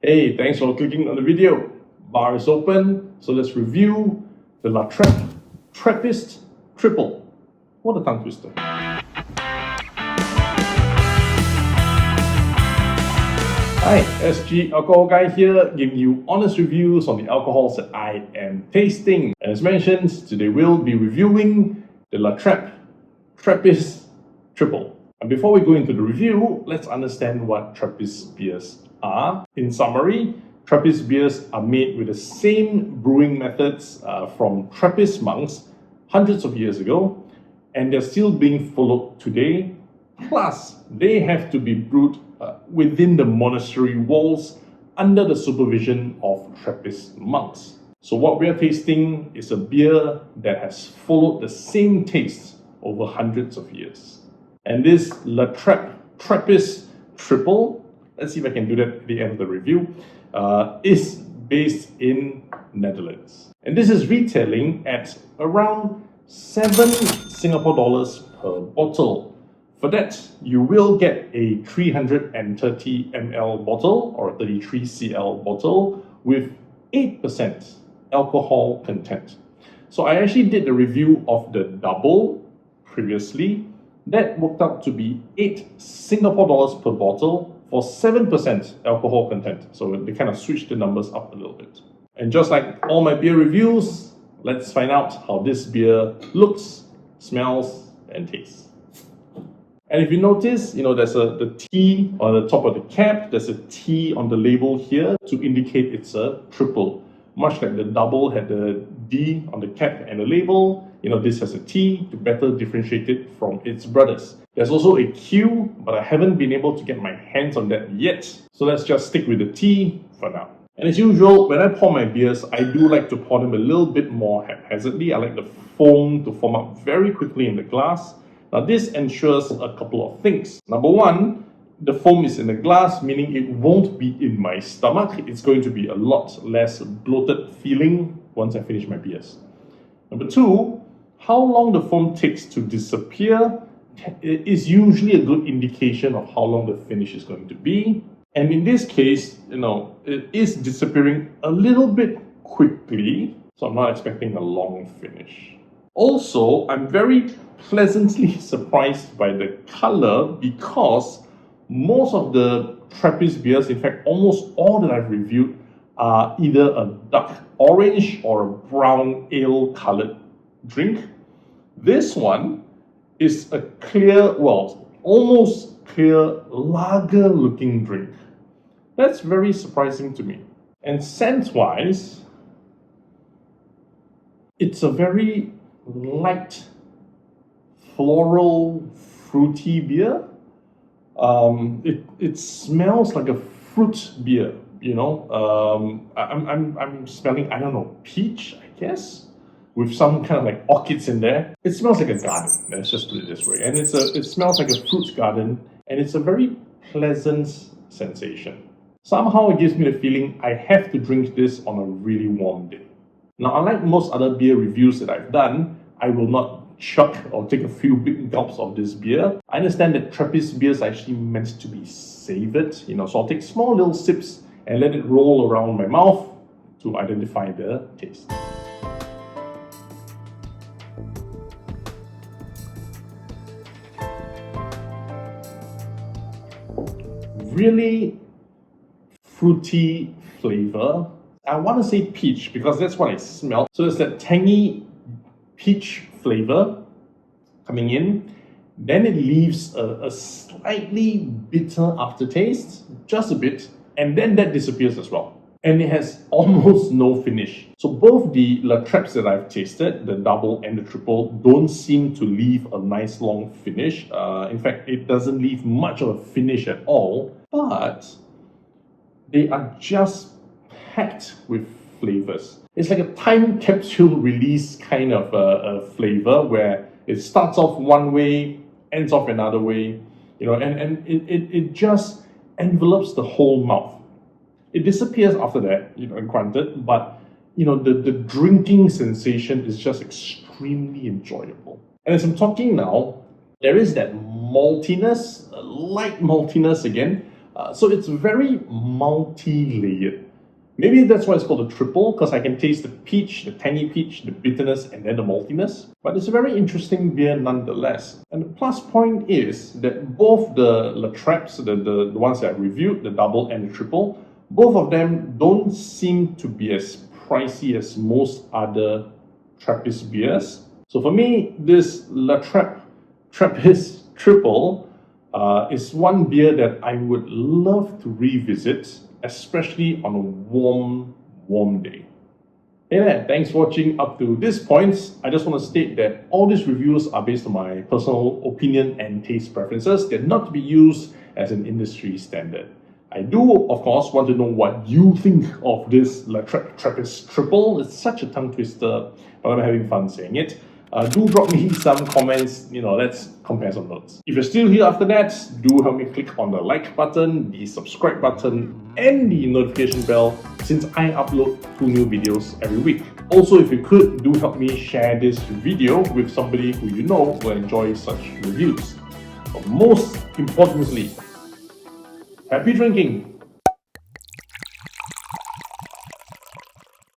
Hey, thanks for clicking on the video. Bar is open, so let's review the Trappe Trappist Tripel. What a tongue twister. Hi, SG Alcohol Guy here, giving you honest reviews on the alcohols that I am tasting. And as mentioned, today we'll be reviewing the Trappe Trappist Tripel. And before we go into the review, let's understand what Trappist beers are. In summary, Trappist beers are made with the same brewing methods from Trappist monks hundreds of years ago, and they're still being followed today. Plus, they have to be brewed within the monastery walls under the supervision of Trappist monks. So what we are tasting is a beer that has followed the same taste over hundreds of years. And this Trappe Trappist Tripel, let's see if I can do that at the end of the review, is based in Netherlands. And this is retailing at around 7 Singapore dollars per bottle. For that, you will get a 330 ml bottle or a 33 cl bottle with 8% alcohol content. So I actually did the review of the double previously. That worked out to be 8 Singapore dollars per bottle for 7% alcohol content. So they kind of switched the numbers up a little bit. And just like all my beer reviews, let's find out how this beer looks, smells, and tastes. And if you notice, there's the T on the top of the cap, there's a T on the label here to indicate it's a triple. Much like the double had the D on the cap and the label, this has a T to better differentiate it from its brothers. There's also a Q, but I haven't been able to get my hands on that yet. So let's just stick with the T for now. And as usual, when I pour my beers, I do like to pour them a little bit more haphazardly. I like the foam to form up very quickly in the glass. Now this ensures a couple of things. Number one, the foam is in the glass, meaning it won't be in my stomach. It's going to be a lot less bloated feeling once I finish my beers. Number two, how long the foam takes to disappear is usually a good indication of how long the finish is going to be. And in this case, it is disappearing a little bit quickly, so I'm not expecting a long finish. Also, I'm very pleasantly surprised by the color because most of the Trappist beers, in fact almost all that I've reviewed, are either a dark orange or a brown ale colored drink. This one is a clear, almost clear lager looking drink. That's very surprising to me. And scent-wise, it's a very light, floral, fruity beer. It smells like a fruit beer, I'm smelling, I don't know, peach, I guess, with some kind of like orchids in there. It smells like a garden, let's just put it this way. And it smells like a fruit garden, and it's a very pleasant sensation. Somehow it gives me the feeling I have to drink this on a really warm day. Now, unlike most other beer reviews that I've done, I will not chug or take a few big gulps of this beer. I understand that Trappist beers are actually meant to be savoured, so I'll take small little sips and let it roll around my mouth to identify the taste. Really fruity flavor. I want to say peach because that's what I smell. So there's that tangy peach flavor coming in. Then it leaves a slightly bitter aftertaste, just a bit, and then that disappears as well. And it has almost no finish. So both the Trappes that I've tasted, the double and the triple, don't seem to leave a nice long finish. In fact, it doesn't leave much of a finish at all, but they are just packed with flavors. It's like a time capsule release kind of a flavor where it starts off one way, ends off another way, and it just envelopes the whole mouth. It disappears after that, granted, but the drinking sensation is just extremely enjoyable. And as I'm talking now, there is that maltiness, light maltiness again, So it's very multi-layered. Maybe that's why it's called a triple, because I can taste the peach, the tangy peach, the bitterness, and then the maltiness. But it's a very interesting beer nonetheless. And the plus point is that both the La Trappes, the ones that I reviewed, the double and the triple, both of them don't seem to be as pricey as most other Trappist beers. So for me, this La Trappe Trappist Tripel is one beer that I would love to revisit, especially on a warm day. Hey there, thanks for watching up to this point. I just want to state that all these reviews are based on my personal opinion and taste preferences. They're not to be used as an industry standard. I do, of course, want to know what you think of this La Trappe Trappist Tripel. It's such a tongue twister, but I'm having fun saying it. Do drop me some comments, let's compare some notes. If you're still here after that, do help me click on the like button, the subscribe button, and the notification bell, since I upload 2 new videos every week. Also, if you could, do help me share this video with somebody who you know will enjoy such reviews. But most importantly, happy drinking!